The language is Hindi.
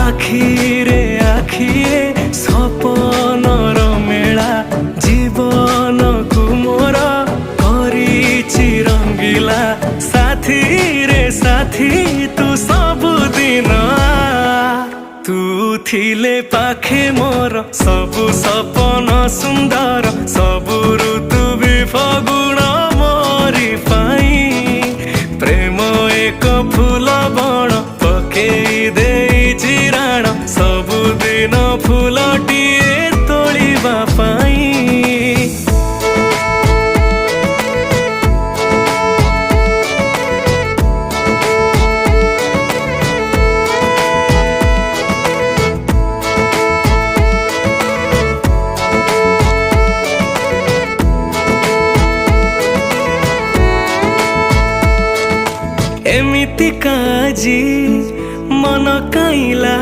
आखिरे आखिए सपनर मेला जीवन को मोर करिछि रंगीला साथी रे साथी तू सबुदिन तू थिले पाखे मोर सबु सपन सुंदर सबु ऋतु भी फगुण मोरी पाई प्रेम एक फूल बण पकेई देई चिराण सबुदिन फूलटिए तोलिबा पाई। एमिति काजी मन काइला